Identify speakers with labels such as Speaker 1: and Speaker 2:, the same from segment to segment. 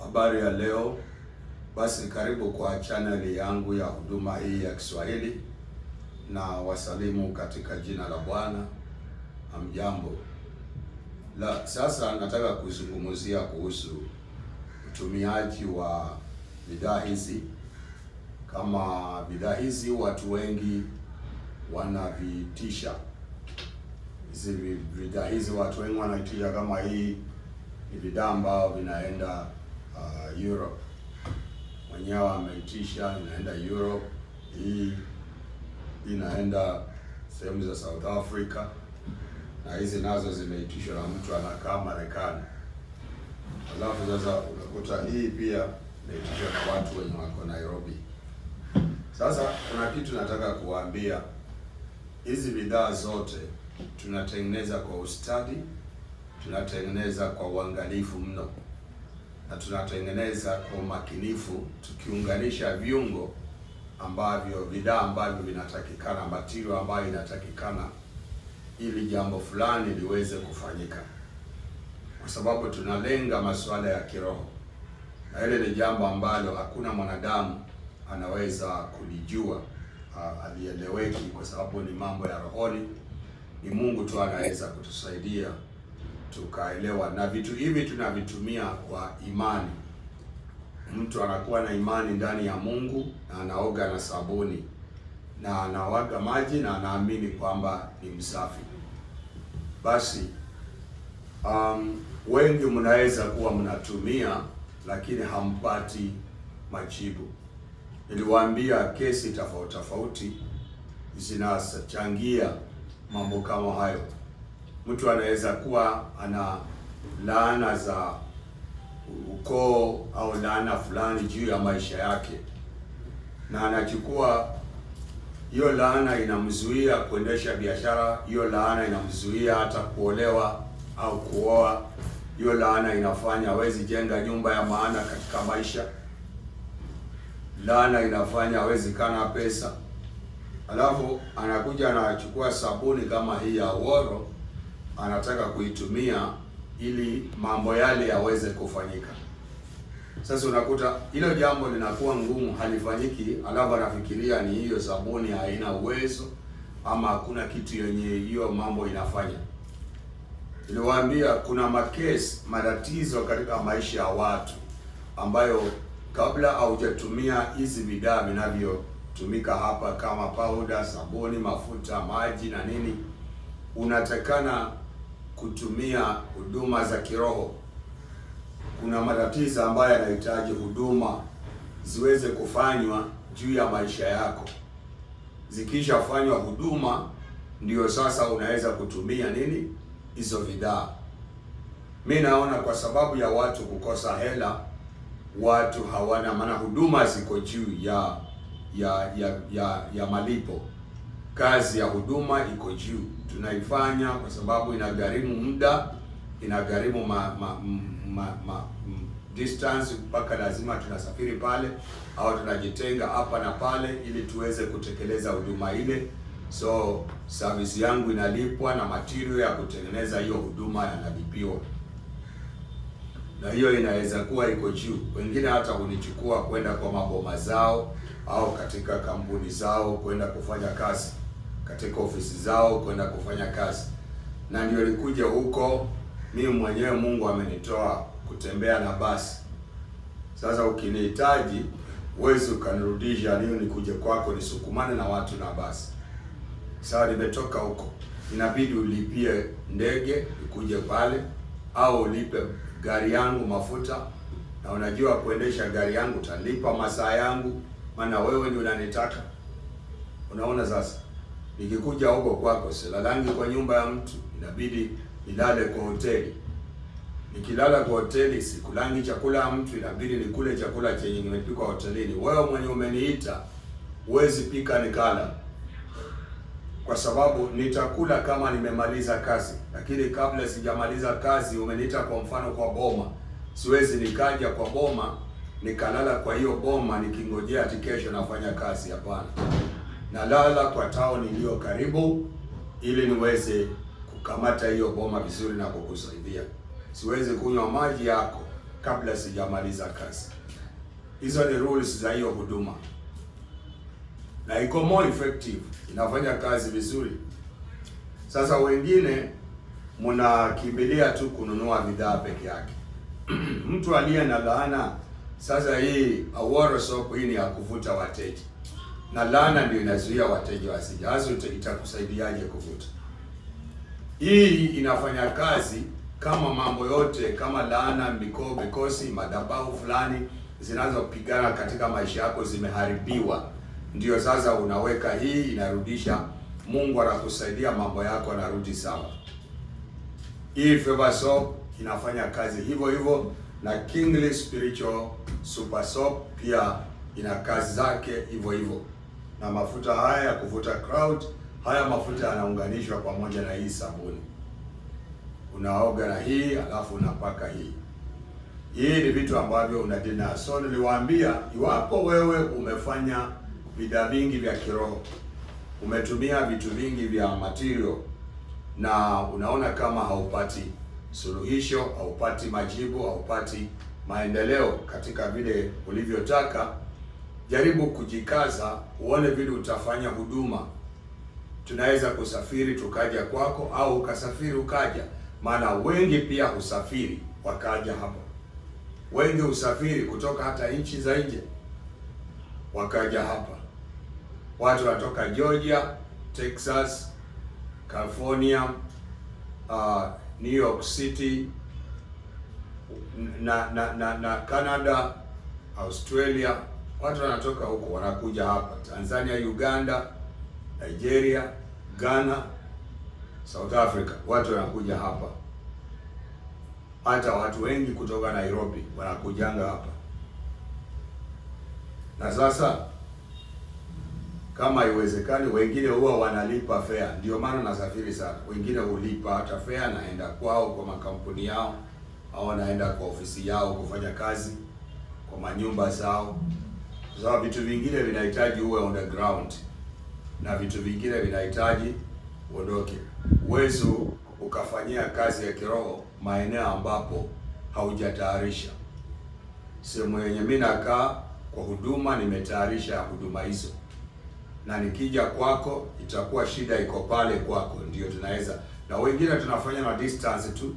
Speaker 1: Habari ya leo. Basi karibu kwa channel yangu ya huduma hii ya Kiswahili, na wasalimu katika jina la Bwana. Hamjambo. Sasa nataka kuzungumzia kuhusu utumiaji wa bidhaa hizi. Kama bidhaa hizi watu wengi wanavitisha. Hizi bidhaa hizi watu wengi wanaitisha kama hii ni bidhaa ambao vinaenda Europe. Mwenyewe ameitisha inaenda Europe. Hii inaenda sehemu za South Africa, na hizi nazo zimeitishwa na mtu anakaa Marekani. Alafu sasa unakuta hii pia inaitishwa na watu wenye wako Nairobi. Sasa kuna kitu nataka kuwaambia. Hizi bidhaa zote tunatengeneza kwa ustadi, tunatengeneza kwa uangalifu mno, na tunatengeneza kwa umakinifu, tukiunganisha viungo ambavyo bidhaa ambavyo vinatakikana, material ambayo inatakikana ili jambo fulani liweze kufanyika, kwa sababu tunalenga masuala ya kiroho, na ile ni jambo ambalo hakuna mwanadamu anaweza kulijua alieleweki, kwa sababu ni mambo ya rohoni. Ni Mungu tu anaweza kutusaidia tukaelewa, na vitu hivi tunavitumia kwa imani. Mtu anakuwa na imani ndani ya Mungu, na anaoga na sabuni na anawaga maji na anaamini kwamba ni msafi. Basi wengi mnaweza kuwa mnatumia lakini hampati majibu. Niliwaambia kesi tofauti tofauti zinachangia mambo kama hayo. Mtu anaweza kuwa ana laana za ukoo au laana fulani juu ya maisha yake, na anachukua hiyo laana, inamzuia kuendesha biashara. Hiyo laana inamzuia hata kuolewa au kuoa. Hiyo laana inafanya hawezi jenga nyumba ya maana katika maisha. Laana inafanya hawezi kana pesa. Alafu anakuja anachukua sabuni kama hii ya Oworo, anataka kuitumia ili mambo yale yaweze kufanyika. Sasa unakuta hilo jambo linakuwa ngumu, halifanyiki. Alafu anafikiria ni hiyo sabuni haina uwezo, ama hakuna kitu yenye hiyo mambo inafanya. Niliwaambia kuna matatizo katika maisha ya watu ambayo kabla haujatumia hizi bidhaa vinavyotumika hapa kama powder, sabuni, mafuta, maji na nini, unatakana kutumia huduma za kiroho. Kuna matatizo ambayo yanahitaji huduma ziweze kufanywa juu ya maisha yako. Zikishafanywa huduma, ndio sasa unaweza kutumia nini hizo bidhaa. Mimi naona kwa sababu ya watu kukosa hela, watu hawana, maana huduma ziko juu ya malipo. Kazi ya huduma iko juu, tunaifanya kwa sababu inagharimu muda, inagharimu distance, mpaka lazima tunasafiri pale au tunajitenga hapa na pale ili tuweze kutekeleza huduma ile. So service yangu inalipwa na material ya kutengeneza hiyo huduma yanalipiwa, na hiyo inaweza kuwa iko juu. Wengine hata unichukua kwenda kwa maboma zao au katika kampuni zao kwenda kufanya kazi, katika ofisi zao kwenda kufanya kazi, na ndio nilikuja huko. Mimi mwenyewe Mungu amenitoa kutembea na basi. Sasa ukinihitaji uwezi ukanirudisha niyo nikuje kwako nisukumane na watu na basi. Sawa, nimetoka huko, inabidi ulipie ndege ukuje pale, au ulipe gari yangu mafuta, na unajua kuendesha gari yangu utalipa masaa yangu, maana wewe ndio unanitaka. Unaona, sasa nikikuja huko kwako silalangi kwa nyumba ya mtu, inabidi nilale kwa hoteli. Nikilala kwa hoteli sikulangi chakula ya mtu, inabidi nikule chakula chenye nimepikwa hotelini. Wewe mwenye umeniita huwezi pika nikala, kwa sababu nitakula kama nimemaliza kazi. Lakini kabla sijamaliza kazi, umeniita kwa mfano kwa boma, siwezi nikaja kwa boma nikalala kwa hiyo boma nikingojea ati kesho nafanya kazi. Hapana, nalala kwa town iliyo karibu ili niweze kukamata hiyo boma vizuri na kukusaidia. Siwezi kunywa maji yako kabla sijamaliza kazi. Hizo ni rules za hiyo huduma, na iko more effective, inafanya kazi vizuri. Sasa wengine mnakimbilia tu kununua bidhaa peke yake. Mtu aliye na laana, sasa hii Aworo Soap hii ni ya kuvuta wateja, na laana ndio inazuia wateja wasije. Hasa itakusaidiaje kuvuta? Hii inafanya kazi kama mambo yote, kama laana, mikosi, madhabahu fulani zinazopigana katika maisha yako zimeharibiwa, ndio sasa unaweka hii, inarudisha. Mungu anakusaidia, mambo yako yanarudi sawa. Hii Favor Soap inafanya kazi hivyo hivyo, na Kingly Spiritual Super Soap pia ina kazi zake hivyo hivyo. Na mafuta haya ya kuvuta crowd, haya mafuta yanaunganishwa pamoja na hii sabuni. Unaoga na hii alafu unapaka hii. Hii ni vitu ambavyo unadina. So niliwaambia, iwapo wewe umefanya bidhaa vingi vya kiroho, umetumia vitu vingi vya material, na unaona kama haupati suluhisho, haupati majibu, haupati maendeleo katika vile ulivyotaka, jaribu kujikaza, uone vile utafanya huduma. Tunaweza kusafiri tukaja kwako, au ukasafiri ukaja, maana wengi pia husafiri wakaja hapa. Wengi husafiri kutoka hata nchi za nje wakaja hapa. Watu wanatoka Georgia, Texas, California, New York City, na Canada, Australia. Watu wanatoka huko wanakuja hapa. Tanzania, Uganda, Nigeria, Ghana, South Africa, watu wanakuja hapa. Hata watu wengi kutoka Nairobi wanakujanga hapa. Na sasa kama haiwezekani, wengine huwa wanalipa fare. Ndio maana nasafiri sana. Wengine hulipa hata fare, naenda kwao kwa makampuni yao, au naenda kwa ofisi yao kufanya kazi, kwa manyumba zao. Kwa sababu vitu vingine vinahitaji uwe on the ground, na vitu vingine vinahitaji uondoke. Uwezo ukafanyia kazi ya kiroho maeneo ambapo haujatayarisha. Sehemu yenye mimi nakaa kwa huduma, nimetayarisha huduma hizo, na nikija kwako itakuwa shida iko pale kwako, ndio tunaweza. Na wengine tunafanya na distance tu.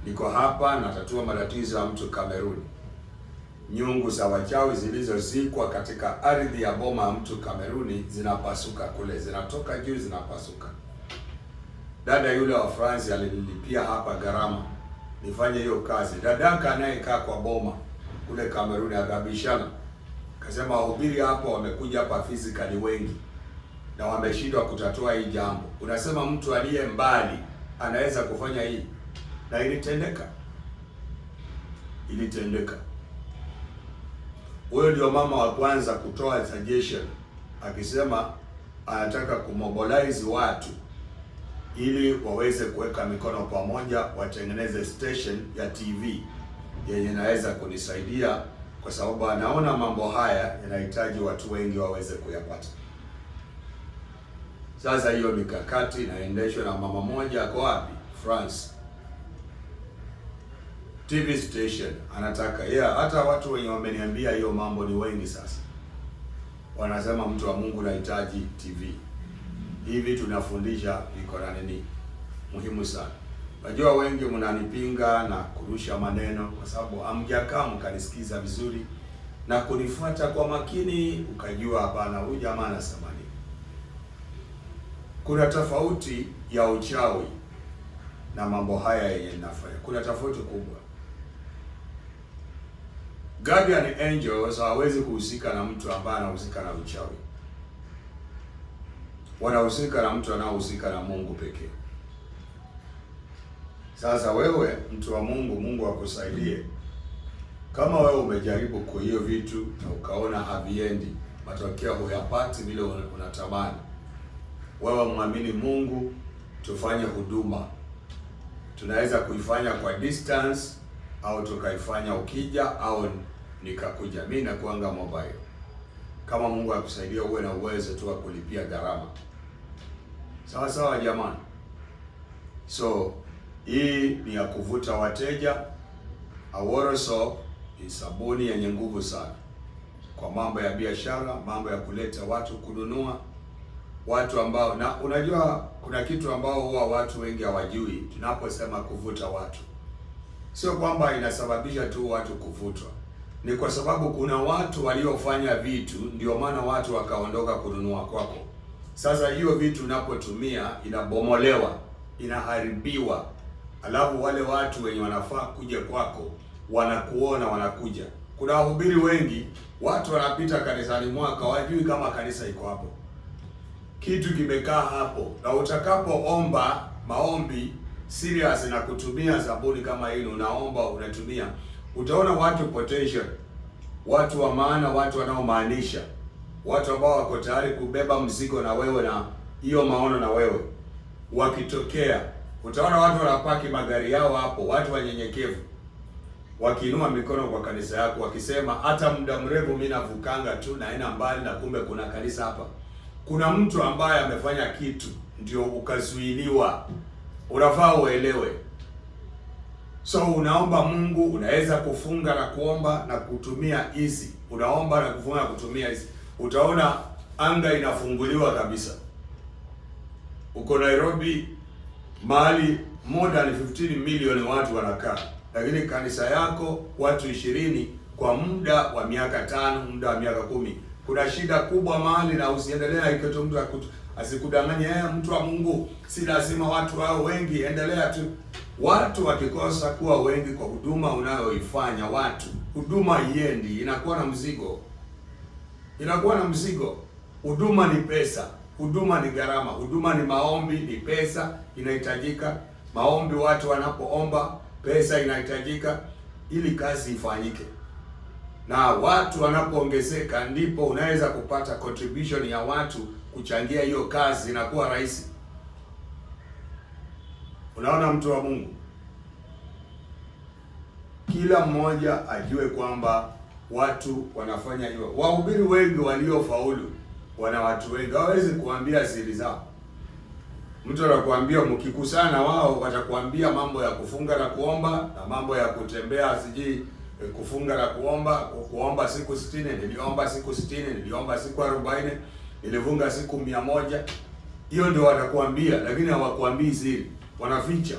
Speaker 1: Niko hapa natatua matatizo ya mtu Kameruni. Nyungu za wachawi zilizozikwa katika ardhi ya boma ya mtu Kameruni zinapasuka kule, zinatoka juu, zinapasuka. Dada yule wa France alinilipia hapa gharama nifanye hiyo kazi. Dadaka anayekaa kwa boma kule Kameruni akabishana, kasema wahubiri hapo wamekuja hapa physically wengi na wameshindwa kutatua hii jambo. Unasema mtu aliye mbali anaweza kufanya hii, na ilitendeka. Huyo ndio mama wa kwanza kutoa suggestion, akisema anataka kumobilize watu ili waweze kuweka mikono pamoja, watengeneze station ya TV yenye inaweza kunisaidia, kwa sababu anaona mambo haya yanahitaji watu wengi waweze kuyapata. Sasa hiyo mikakati inaendeshwa na mama moja ako wapi? France. TV station anataka hata watu wenye wameniambia hiyo mambo ni wengi sasa. Wanasema mtu wa Mungu anahitaji TV. Hivi tunafundisha iko na nini muhimu sana. Najua wengi mnanipinga na kurusha maneno kwa sababu hamjakaa mkanisikiza vizuri na kunifuata kwa makini, ukajua hapana, huyu jamaa anasema nini. Kuna tofauti ya uchawi na mambo haya yenye ninafanya. Kuna tofauti kubwa. Guardian angels hawezi kuhusika na mtu ambaye anahusika na uchawi. Wanahusika na mtu anaohusika na Mungu pekee. Sasa wewe mtu wa Mungu, Mungu akusaidie. Kama wewe umejaribu kwa hiyo vitu na ukaona haviendi, matokeo huyapati vile unatamani, wewe muamini Mungu, tufanye huduma. Tunaweza kuifanya kwa distance au tukaifanya ukija au nikakuja. Mimi nakuanga mobile. Kama Mungu akusaidia uwe na uwezo tu wa kulipia gharama. Sawa sawa jamani. So hii ni ya kuvuta wateja, Aworo Soap ni sabuni yenye nguvu sana kwa mambo ya biashara, mambo ya kuleta watu kununua, watu ambao, na unajua kuna kitu ambao huwa watu wengi hawajui. Tunaposema kuvuta watu, sio kwamba inasababisha tu watu kuvutwa, ni kwa sababu kuna watu waliofanya vitu, ndio maana watu wakaondoka kununua kwako. Sasa hiyo vitu unapotumia inabomolewa, inaharibiwa, alafu wale watu wenye wanafaa kuja kwako wanakuona, wanakuja. Kuna wahubiri wengi, watu wanapita kanisani mwaka wajui kama kanisa iko hapo, kitu kimekaa hapo. Na utakapoomba maombi serious na kutumia sabuni kama hili, unaomba unatumia, utaona watu potential, watu wa maana, watu wanaomaanisha, watu ambao wako tayari kubeba mzigo na wewe na hiyo maono na wewe wakitokea. Utaona watu wanapaki magari yao hapo, watu wanyenyekevu, wakiinua mikono kwa kanisa yako, wakisema hata muda mrefu mimi navukanga tu naenda mbali, na kumbe kuna kanisa hapa. Kuna mtu ambaye amefanya kitu ndio ukazuiliwa. Unafaa uelewe. So unaomba Mungu, unaweza kufunga na kuomba na kutumia hizi. Unaomba na kufunga na kutumia hizi. Utaona anga inafunguliwa kabisa. Uko Nairobi, mahali more than 15 milioni watu wanakaa, lakini kanisa yako watu 20 kwa muda wa miaka 5, muda wa miaka 10. Kuna shida kubwa mahali, na usiendelea ikoto mtu asikudanganye, mtu wa Mungu si lazima watu hao wengi, endelea tu. Watu wakikosa kuwa wengi kwa huduma unayoifanya, watu huduma iendi, inakuwa na mzigo. Inakuwa na mzigo. Huduma ni pesa, huduma ni gharama, huduma ni maombi, ni pesa inahitajika. Maombi, watu wanapoomba, pesa inahitajika ili kazi ifanyike. Na watu wanapoongezeka, ndipo unaweza kupata contribution ya watu kuchangia hiyo kazi, inakuwa rahisi. Unaona, mtu wa Mungu, kila mmoja ajue kwamba watu wanafanya hiyo. Wahubiri wengi waliofaulu wana watu wengi, hawezi kuambia siri zao. Mtu anakuambia, mkikusana wao watakuambia mambo ya kufunga na kuomba na mambo ya kutembea, siji kufunga na kuomba siku 60, niliomba siku 60, niliomba siku 40, nilifunga siku 100. Hiyo ndio watakuambia, lakini hawakuambii siri, wanaficha.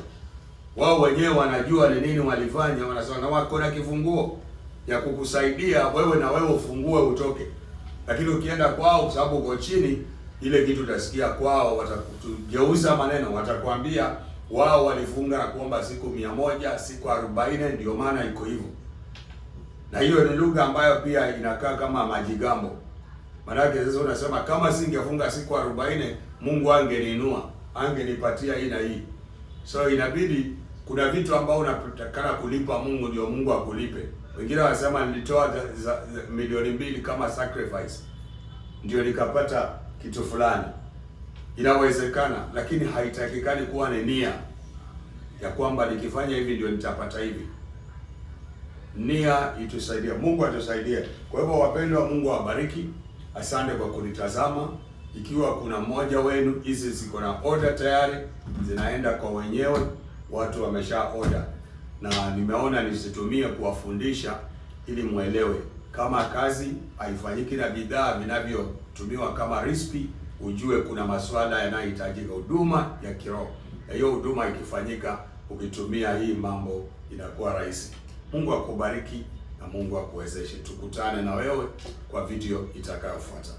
Speaker 1: Wao wenyewe wanajua ni nini walifanya, wanasema na wako na kifunguo ya kukusaidia wewe na wewe ufungue utoke. Lakini ukienda kwao, kwa sababu uko chini, ile kitu utasikia kwao, watakugeuza maneno, watakwambia wao walifunga na kuomba siku 100, siku 40, ndio maana iko hivyo. Na hiyo ni lugha ambayo pia inakaa kama majigambo. Maana sasa unasema kama singefunga siku 40, Mungu angeniinua, angenipatia hii na hii. So inabidi kuna vitu ambao unatakana kulipa Mungu ndio Mungu akulipe. Wengine wanasema nilitoa milioni 2 kama sacrifice ndio nikapata kitu fulani. Inawezekana, lakini haitakikani kuwa ni nia ya kwamba nikifanya hivi ndio nitapata hivi. Nia itusaidie, Mungu atusaidie. Kwa hivyo wapendwa, Mungu awabariki. Asante kwa kunitazama. Ikiwa kuna mmoja wenu hizi ziko na order tayari, zinaenda kwa wenyewe, watu wamesha order, na nimeona nisitumie kuwafundisha ili muelewe. Kama kazi haifanyiki na bidhaa vinavyotumiwa kama recipe, ujue kuna masuala yanayohitajika, huduma ya kiroho. Na hiyo huduma ikifanyika ukitumia hii mambo inakuwa rahisi. Mungu akubariki na Mungu akuwezeshe. Tukutane na wewe kwa video itakayofuata.